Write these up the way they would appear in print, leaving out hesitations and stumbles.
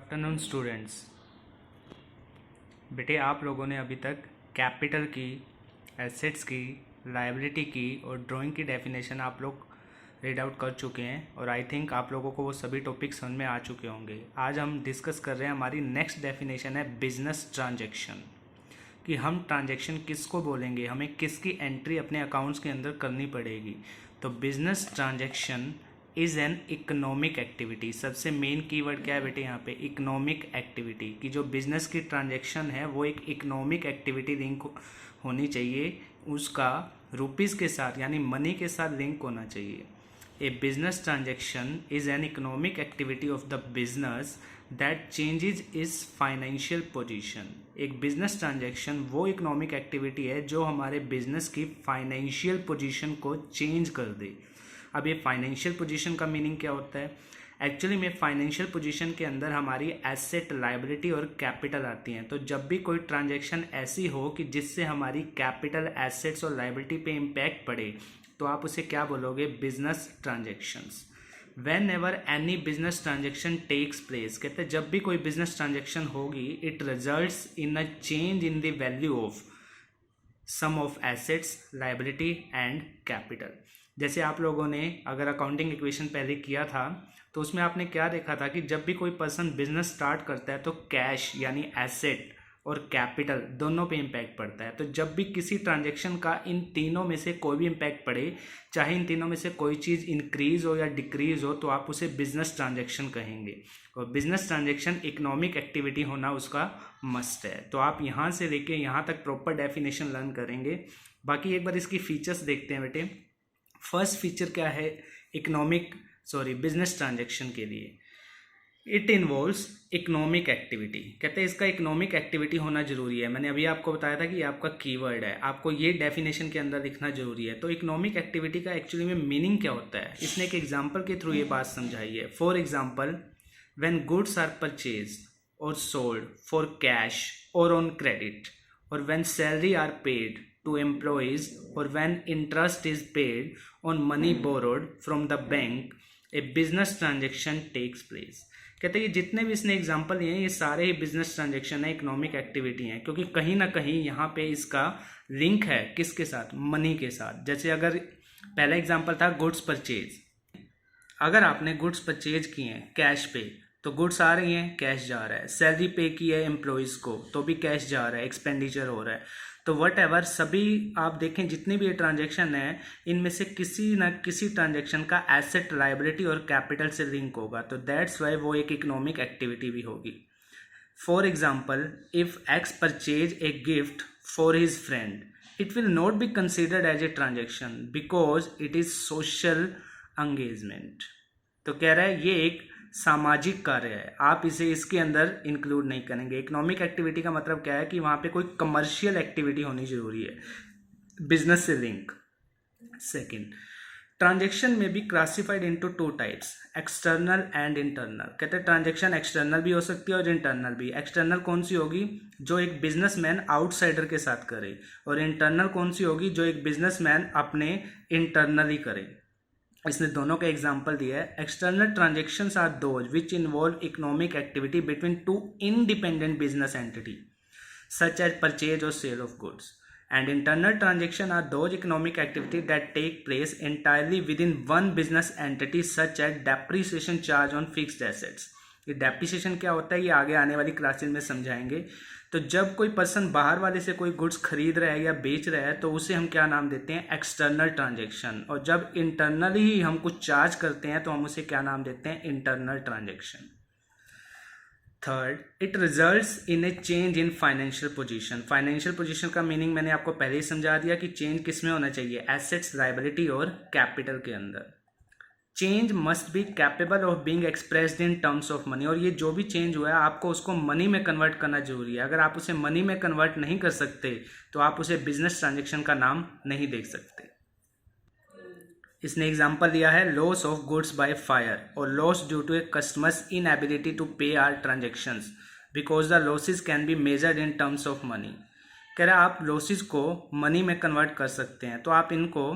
Afternoon students. बेटे आप लोगों ने अभी तक कैपिटल की, एसेट्स की, लायबिलिटी की और ड्राइंग की डेफिनेशन आप लोग रीड आउट कर चुके हैं और आई थिंक आप लोगों को वो सभी टॉपिक समझ में आ चुके होंगे। आज हम डिस्कस कर रहे हैं, हमारी नेक्स्ट डेफिनेशन है बिजनेस ट्रांजैक्शन, कि हम ट्रांजैक्शन किसको बोलेंगे, हमें किसकी एंट्री अपने अकाउंट्स के अंदर करनी पड़ेगी। तो business transaction is an economic activity. सबसे मेन कीवर्ड क्या है बेटे यहाँ पे, इकोनॉमिक एक्टिविटी, कि जो बिजनेस की ट्रांजैक्शन है वो एक इकोनॉमिक एक्टिविटी लिंक होनी चाहिए, उसका रुपीज़ के साथ यानी मनी के साथ लिंक होना चाहिए। A business transaction is an economic activity of the business that changes is financial position. एक बिजनेस ट्रांजैक्शन वो इकोनॉमिक एक्टिविटी है जो हमारे बिजनेस की फाइनेंशियल पोजीशन को चेंज कर दे। अब ये फाइनेंशियल पोजीशन का मीनिंग क्या होता है? एक्चुअली में फाइनेंशियल पोजीशन के अंदर हमारी एसेट, लायबिलिटी और कैपिटल आती हैं। तो जब भी कोई ट्रांजैक्शन ऐसी हो कि जिससे हमारी कैपिटल, एसेट्स और लायबिलिटी पे इम्पैक्ट पड़े, तो आप उसे क्या बोलोगे? Business transactions. Whenever any business transaction takes place, कहते हैं जब भी कोई बिजनेस ट्रांजेक्शन होगी, it results in a change in the value of some of assets, liability and capital. जैसे आप लोगों ने अगर अकाउंटिंग इक्वेशन पहले किया था तो उसमें आपने क्या देखा था कि जब भी कोई पर्सन बिजनेस स्टार्ट करता है तो कैश यानी एसेट और कैपिटल दोनों पे इम्पैक्ट पड़ता है। तो जब भी किसी ट्रांजैक्शन का इन तीनों में से कोई भी इम्पैक्ट पड़े, चाहे इन तीनों में से कोई चीज़ इंक्रीज हो या डिक्रीज हो, तो आप उसे बिजनेस ट्रांजैक्शन कहेंगे। और बिजनेस ट्रांजैक्शन इकोनॉमिक एक्टिविटी होना उसका मस्ट है। तो आप यहाँ से लेके यहाँ तक प्रॉपर डेफिनेशन लर्न करेंगे। बाकी एक बार इसकी फीचर्स देखते हैं बेटे। फर्स्ट फीचर क्या है बिजनेस ट्रांजैक्शन के लिए? It involves economic activity. कहते हैं इसका इकोनॉमिक एक्टिविटी होना जरूरी है। मैंने अभी आपको बताया था कि ये आपका कीवर्ड है, आपको ये डेफिनेशन के अंदर लिखना जरूरी है। तो इकोनॉमिक एक्टिविटी का एक्चुअली में मीनिंग क्या होता है, इसने एक एग्जाम्पल के थ्रू ये बात समझाई है। For example, when goods are purchase और सोल्ड फॉर कैश और ऑन क्रेडिट, और when salary are paid to employees, or when interest is paid on money borrowed from the bank, a business transaction takes place। कहते हैं ये जितने भी इसने example लिए हैं ये सारे ही बिजनेस ट्रांजेक्शन है, इकोनॉमिक एक्टिविटी हैं, क्योंकि कहीं ना कहीं यहाँ पे इसका लिंक है किसके साथ? मनी के साथ। जैसे अगर पहला एग्जाम्पल था गुड्स परचेज, अगर आपने गुड्स परचेज किए हैं कैश पे तो गुड्स आ रही हैं, कैश जा रहा है। सैलरी पे की है एम्प्लॉयज़ को तो भी कैश जा रहा है, एक्सपेंडिचर हो रहा है। तो वट एवर सभी आप देखें जितने भी ये ट्रांजेक्शन है, इनमें से किसी न किसी ट्रांजेक्शन का एसेट, लायबिलिटी और कैपिटल से लिंक होगा। तो दैट्स वाई वो एक इकोनॉमिक एक्टिविटी भी होगी। For example, if X purchase a gift for his friend, it will not be considered as a transaction because it is social engagement. तो कह रहा है ये एक सामाजिक कार्य है, आप इसे इसके अंदर इंक्लूड नहीं करेंगे। इकोनॉमिक एक्टिविटी का मतलब क्या है कि वहां पे कोई कमर्शियल एक्टिविटी होनी जरूरी है, बिजनेस से लिंक। सेकंड, ट्रांजैक्शन में be classified into two types, external and internal. कहते हैं ट्रांजैक्शन एक्सटर्नल भी हो सकती है और इंटरनल भी। एक्सटर्नल कौन सी होगी? जो एक बिजनेसमैन आउटसाइडर के साथ करे। और इंटरनल कौन सी होगी? जो एक बिजनेसमैन अपने इंटरनली करे। इसने दोनों का एग्जाम्पल दिया है। External transactions are those which involve economic activity between two independent business entity such as purchase और sale of goods, and internal transaction are those economic activity that take place entirely within one business entity such as depreciation charge on fixed assets. ये depreciation क्या होता है ये आगे आने वाली classes में समझाएंगे। तो जब कोई पर्सन बाहर वाले से कोई गुड्स खरीद रहा है या बेच रहा है तो उसे हम क्या नाम देते हैं? External transaction. और जब इंटरनली ही हम कुछ चार्ज करते हैं तो हम उसे क्या नाम देते हैं? Internal transaction. Third, it results in A change in financial position. Financial position का मीनिंग मैंने आपको पहले ही समझा दिया कि चेंज किस में होना चाहिए? एसेट्स, लायबिलिटी और कैपिटल के अंदर। Change must be capable of being expressed in terms of money. और ये जो भी चेंज हुआ है आपको उसको मनी में कन्वर्ट करना जरूरी है। अगर आप उसे मनी में कन्वर्ट नहीं कर सकते तो आप उसे बिजनेस ट्रांजैक्शन का नाम नहीं दे सकते। इसने एग्जांपल दिया है loss of goods by fire और loss due to a customer's inability to pay our transactions because the losses can be measured in terms of money. कह रहा है आप लॉसेस को मनी में कन्वर्ट कर सकते हैं, तो आप इनको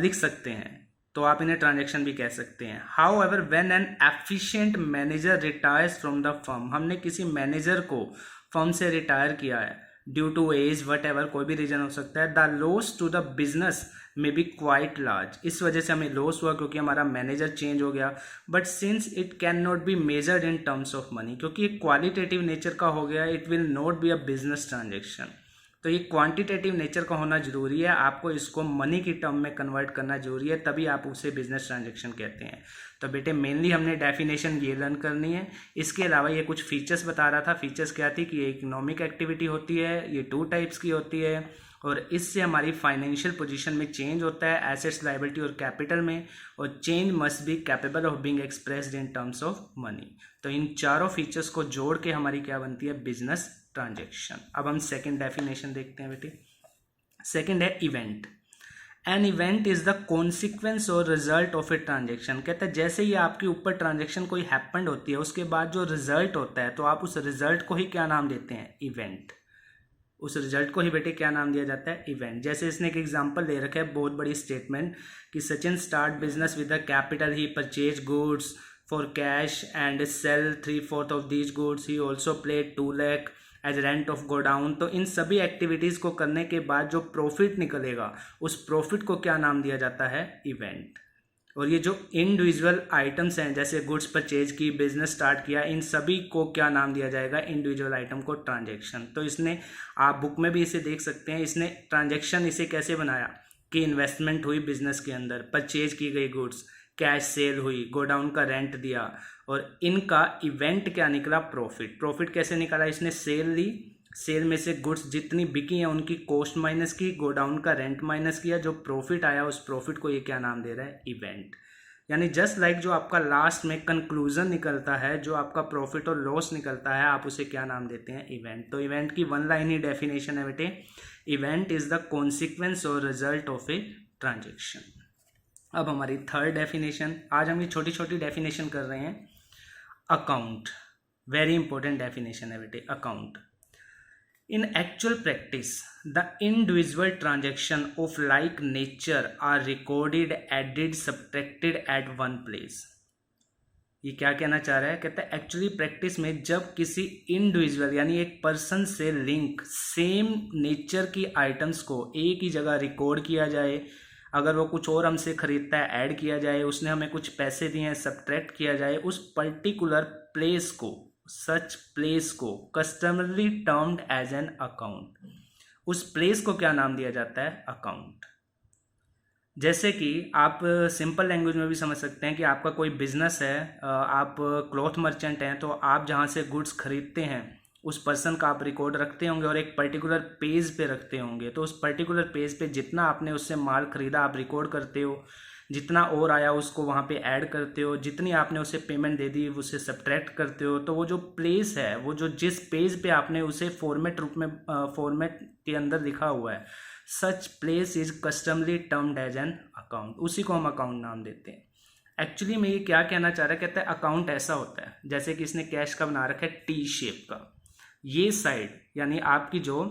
लिख सकते हैं तो आप इन्हें ट्रांजेक्शन भी कह सकते हैं। However when an efficient manager retires from the firm, हमने किसी मैनेजर को फर्म से रिटायर किया है due to age whatever, कोई भी रीजन हो सकता है, the loss to the business में बी क्वाइट लार्ज, इस वजह से हमें लॉस हुआ क्योंकि हमारा मैनेजर चेंज हो गया, but since it can not be measured in terms of money, क्योंकि एक क्वालिटेटिव नेचर का हो गया, it will not be a business transaction. तो ये क्वांटिटेटिव नेचर का होना जरूरी है, आपको इसको मनी की टर्म में कन्वर्ट करना जरूरी है, तभी आप उसे बिजनेस ट्रांजेक्शन कहते हैं। तो बेटे मेनली हमने डेफिनेशन ये लर्न करनी है। इसके अलावा ये कुछ फीचर्स बता रहा था। फीचर्स क्या थी कि ये इकोनॉमिक एक्टिविटी होती है, ये 2 टाइप्स की होती है, और इससे हमारी फाइनेंशियल पोजीशन में चेंज होता है, एसेट्स, लायबिलिटी और कैपिटल में, और change must be capable of being expressed in terms of money. तो इन चारों फीचर्स को जोड़ के हमारी क्या बनती है, बिजनेस ट्रांजेक्शन। अब हम सेकंड डेफिनेशन देखते हैं बेटे। सेकंड है event. An event is the consequence और रिजल्ट ऑफ ए ट्रांजेक्शन। कहते हैं जैसे ही आपके ऊपर ट्रांजेक्शन कोई हैपेंड होती है, उसके बाद जो रिजल्ट होता है, तो आप उस रिजल्ट को ही क्या नाम देते हैं, इवेंट। उस रिजल्ट को ही बेटे क्या नाम दिया जाता है, इवेंट। जैसे इसने एक एग्जांपल दे रखा है, बहुत बड़ी स्टेटमेंट, कि Sachin start business with the capital, he purchase goods for cash and sell 3/4 of these goods, he also played 2 lakh as rent of godown. तो इन सभी एक्टिविटीज़ को करने के बाद जो प्रॉफिट निकलेगा, उस प्रॉफिट को क्या नाम दिया जाता है, इवेंट। और ये जो इंडिविजुअल आइटम्स हैं, जैसे गुड्स परचेज की, बिजनेस स्टार्ट किया, इन सभी को क्या नाम दिया जाएगा, इंडिविजुअल आइटम को ट्रांजैक्शन। तो इसने, आप बुक में भी इसे देख सकते हैं, इसने ट्रांजैक्शन इसे कैसे बनाया कि इन्वेस्टमेंट हुई बिजनेस के अंदर, परचेज की गई गुड्स, कैश सेल हुई, गोडाउन का रेंट दिया, और इनका इवेंट क्या निकला, प्रॉफिट। प्रॉफिट कैसे निकाला, इसने सेल ली, सेल में से गुड्स जितनी बिकी हैं उनकी कॉस्ट माइनस की, गोडाउन का रेंट माइनस किया, जो प्रॉफिट आया उस प्रॉफिट को ये क्या नाम दे रहा है, इवेंट। यानी जस्ट लाइक जो आपका लास्ट में कंक्लूजन निकलता है, जो आपका प्रॉफिट और लॉस निकलता है, आप उसे क्या नाम देते हैं, इवेंट। तो इवेंट की 1 लाइन ही डेफिनेशन है बेटे, इवेंट इज द कॉन्सिक्वेंस और रिजल्ट ऑफ ए ट्रांजेक्शन। अब हमारी थर्ड डेफिनेशन, आज हम ये छोटी छोटी डेफिनेशन कर रहे हैं। अकाउंट, वेरी इंपॉर्टेंट डेफिनेशन है बेटे, account. In actual practice, the individual transaction of like nature are recorded, added, subtracted at one place. ये क्या कहना चाह रहा है, कहता है एक्चुअली प्रैक्टिस में जब किसी इंडिविजुअल यानी एक पर्सन से लिंक सेम नेचर की आइटम्स को एक ही जगह रिकॉर्ड किया जाए, अगर वो कुछ और हमसे खरीदता है ऐड किया जाए, उसने हमें कुछ पैसे दिए हैं सब्ट्रैक्ट किया जाए, उस पर्टिकुलर प्लेस को, सच प्लेस को कस्टमरली टर्म्ड एज एन अकाउंट, उस प्लेस को क्या नाम दिया जाता है, अकाउंट। जैसे कि आप सिंपल लैंग्वेज में भी समझ सकते हैं कि आपका कोई बिजनेस है, आप क्लॉथ मर्चेंट हैं, तो आप जहाँ से गुड्स खरीदते हैं उस पर्सन का आप रिकॉर्ड रखते होंगे और एक पर्टिकुलर पेज पे रखते होंगे। तो उस पर्टिकुलर पेज पे जितना आपने उससे माल खरीदा आप रिकॉर्ड करते हो, जितना और आया उसको वहाँ पे ऐड करते हो, जितनी आपने उसे पेमेंट दे दी उसे सब्ट्रैक्ट करते हो। तो वो जो प्लेस है, वो जो जिस पेज पे आपने उसे फॉर्मेट रूप में, फॉर्मेट के अंदर लिखा हुआ है, such place is customarily termed as an account, उसी को हम अकाउंट नाम देते हैं। एक्चुअली में ये क्या कहना चाह रहा है, कहता है अकाउंट ऐसा होता है, जैसे कि इसने कैश का बना रखा है टी शेप का, ये साइड यानी आपकी जो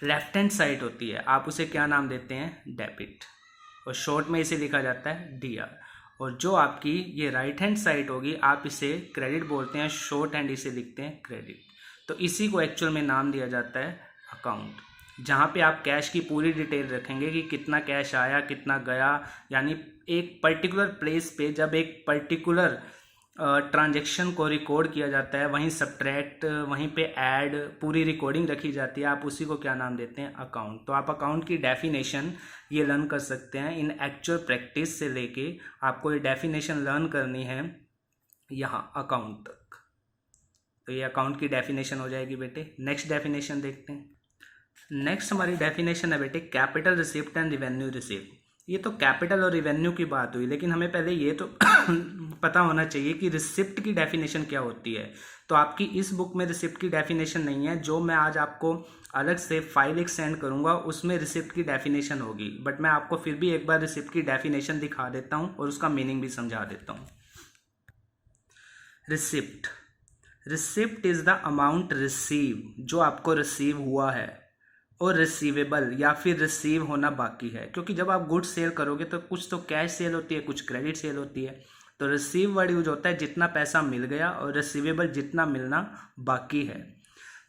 लेफ्ट हैंड साइड होती है, आप उसे क्या नाम देते हैं, डेबिट, और शॉर्ट में इसे लिखा जाता है डीआर। और जो आपकी ये राइट हैंड साइड होगी, आप इसे क्रेडिट बोलते हैं, शॉर्ट हैंड इसे लिखते हैं क्रेडिट। तो इसी को एक्चुअल में नाम दिया जाता है अकाउंट, जहाँ पे आप कैश की पूरी डिटेल रखेंगे कि कितना कैश आया, कितना गया, यानी एक पर्टिकुलर प्लेस पे जब एक पर्टिकुलर ट्रांजेक्शन को रिकॉर्ड किया जाता है, वहीं सब्ट्रैक्ट, वहीं पे ऐड, पूरी रिकॉर्डिंग रखी जाती है, आप उसी को क्या नाम देते हैं, अकाउंट। तो आप अकाउंट की डेफिनेशन ये लर्न कर सकते हैं इन एक्चुअल प्रैक्टिस से लेके आपको ये डेफिनेशन लर्न करनी है यहाँ अकाउंट तक। तो ये अकाउंट की डेफिनेशन हो जाएगी बेटे। नेक्स्ट डेफिनेशन देखते हैं। नेक्स्ट हमारी डेफिनेशन है बेटे capital receipt and revenue receipt. ये तो कैपिटल और रिवेन्यू की बात हुई, लेकिन हमें पहले ये तो पता होना चाहिए कि रिसिप्ट की डेफिनेशन क्या होती है। तो आपकी इस बुक में रिसिप्ट की डेफिनेशन नहीं है, जो मैं आज आपको अलग से फाइल एक सेंड करूंगा उसमें रिसिप्ट की डेफिनेशन होगी, बट मैं आपको फिर भी एक बार रिसिप्ट की डेफिनेशन दिखा देता हूं और उसका मीनिंग भी समझा देता हूं। Receipt, receipt is the amount receive, जो आपको रिसीव हुआ है, और रिसीवेबल या फिर रिसीव होना बाकी है, क्योंकि जब आप गुड्स सेल करोगे तो कुछ तो कैश सेल होती है, कुछ क्रेडिट सेल होती है। तो रिसीव वर्ड यूज होता है जितना पैसा मिल गया, और रिसीवेबल जितना मिलना बाकी है।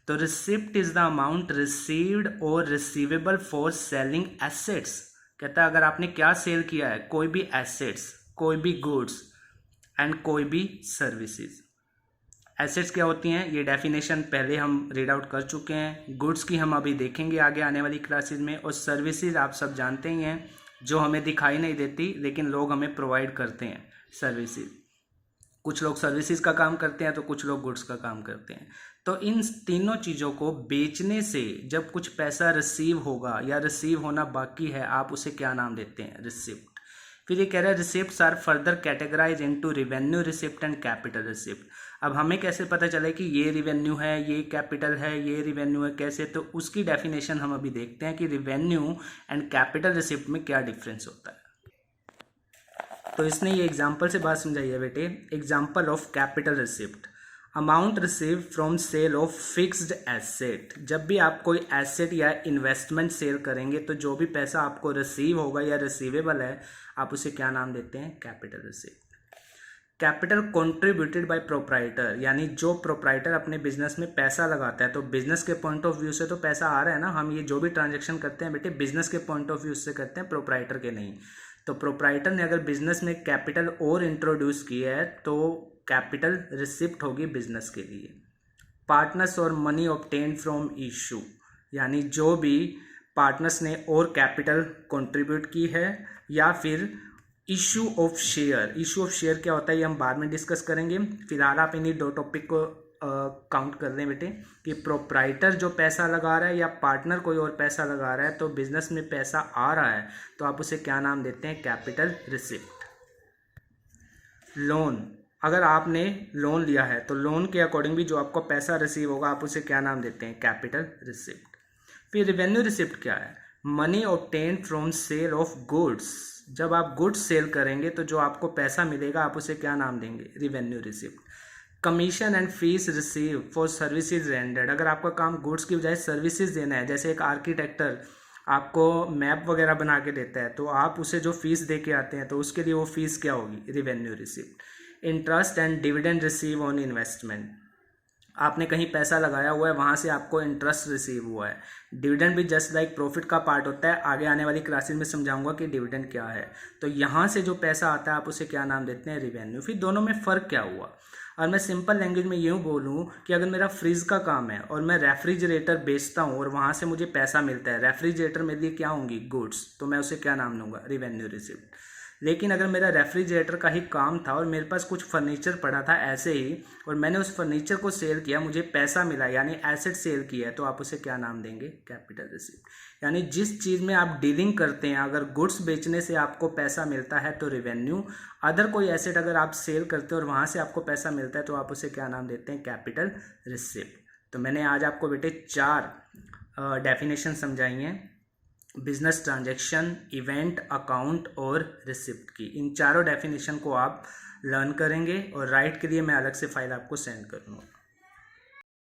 तो receipt is the amount received और रिसीवेबल फॉर सेलिंग एसेट्स। कहता है अगर आपने क्या सेल किया है, कोई भी एसेट्स, कोई भी गुड्स एंड कोई भी सर्विसेज। एसेट्स क्या होती हैं, ये डेफिनेशन पहले हम रीड आउट कर चुके हैं। गुड्स की हम अभी देखेंगे आगे आने वाली क्लासेस में। और सर्विसेज आप सब जानते ही हैं, जो हमें दिखाई नहीं देती लेकिन लोग हमें प्रोवाइड करते हैं सर्विसेज। कुछ लोग सर्विसेज का काम करते हैं तो कुछ लोग गुड्स का काम करते हैं। तो इन तीनों चीज़ों को बेचने से जब कुछ पैसा रिसीव होगा या रिसीव होना बाकी है, आप उसे क्या नाम देते हैं, रिसिप्ट। फिर ये कह रहा है receipts are further categorize into revenue receipt and capital receipt. अब हमें कैसे पता चले कि ये रिवेन्यू है, ये कैपिटल है, ये रिवेन्यू है, कैसे, तो उसकी डेफिनेशन हम अभी देखते हैं कि रिवेन्यू एंड कैपिटल रिसिप्ट में क्या डिफरेंस होता है। तो इसने ये एग्जाम्पल से बात समझाई है बेटे। Example of capital receipt, amount receive from sale of fixed asset. जब भी आप कोई एसेट या इन्वेस्टमेंट सेल करेंगे तो जो भी पैसा आपको रिसीव होगा या रिसीवेबल है, आप उसे क्या नाम देते हैं, capital receipt. Capital contributed bye proprietor, यानी जो प्रोप्राइटर अपने बिजनेस में पैसा लगाता है, तो बिजनेस के पॉइंट ऑफ व्यू से तो पैसा आ रहा है ना, हम ये जो भी ट्रांजेक्शन करते हैं बेटे बिजनेस के पॉइंट ऑफ व्यू से करते हैं, प्रोप्राइटर के नहीं। तो प्रोप्राइटर ने अगर बिजनेस में कैपिटल और इंट्रोड्यूस किया है तो कैपिटल रिसिप्ट होगी बिजनेस के लिए। पार्टनर्स और मनी ऑब्टेन फ्रॉम इशू, यानी जो भी पार्टनर्स ने और कैपिटल कंट्रीब्यूट की है, या फिर issue of share. Issue of share क्या होता है ये हम बाद में डिस्कस करेंगे। फिलहाल आप इन्हीं दो टॉपिक को काउंट कर लें बेटे, कि प्रोप्राइटर जो पैसा लगा रहा है या पार्टनर कोई और पैसा लगा रहा है, तो बिजनेस में पैसा आ रहा है तो आप उसे क्या नाम देते हैं, कैपिटल रिसिप्ट। लोन, अगर आपने लोन लिया है तो लोन के अकॉर्डिंग भी जो आपको पैसा रिसीव होगा आप उसे क्या नाम देते हैं, कैपिटल रिसिप्ट। फिर रिवेन्यू रिसिप्ट क्या है, money obtain from sale of goods. जब आप गुड्स सेल करेंगे तो जो आपको पैसा मिलेगा आप उसे क्या नाम देंगे, revenue receipt. Commission and fees receive for services rendered, अगर आपका काम गुड्स की बजाय सर्विसेज देना है, जैसे एक आर्किटेक्टर आपको मैप वगैरह बना के देता है तो आप उसे जो फीस दे के आते हैं तो उसके लिए वो फीस क्या होगी, revenue receipt. Interest and dividend receive on investment, आपने कहीं पैसा लगाया हुआ है, वहाँ से आपको इंटरेस्ट रिसीव हुआ है। डिविडेंड भी जस्ट लाइक प्रॉफिट का पार्ट होता है, आगे आने वाली क्लासेस में समझाऊंगा कि डिविडेंड क्या है। तो यहाँ से जो पैसा आता है आप उसे क्या नाम देते हैं, रिवेन्यू। फिर दोनों में फ़र्क क्या हुआ, और मैं सिंपल लैंग्वेज में यूँ बोलूँ कि अगर मेरा फ्रिज का काम है और मैं रेफ्रिजरेटर बेचता हूँ और वहाँ से मुझे पैसा मिलता है, रेफ्रिजरेटर मेरे लिए क्या होंगी, गुड्स, तो मैं उसे क्या नाम लूँगा, रिवेन्यू रिसिप्ट। लेकिन अगर मेरा रेफ्रिजरेटर का ही काम था और मेरे पास कुछ फर्नीचर पड़ा था ऐसे ही, और मैंने उस फर्नीचर को सेल किया, मुझे पैसा मिला, यानी एसेट सेल किया है, तो आप उसे क्या नाम देंगे, कैपिटल रिसिप्ट। यानी जिस चीज़ में आप डीलिंग करते हैं, अगर गुड्स बेचने से आपको पैसा मिलता है तो रिवेन्यू, अदर कोई एसेट अगर आप सेल करते हो और वहाँ से आपको पैसा मिलता है तो आप उसे क्या नाम देते हैं, कैपिटल रिसिप्ट। तो मैंने आज आपको बेटे 4 डेफिनेशन समझाई हैं, बिजनेस ट्रांजैक्शन, इवेंट, अकाउंट और रिसिप्ट की। इन चारों डेफिनेशन को आप लर्न करेंगे और राइट के लिए मैं अलग से फाइल आपको सेंड करूँगा।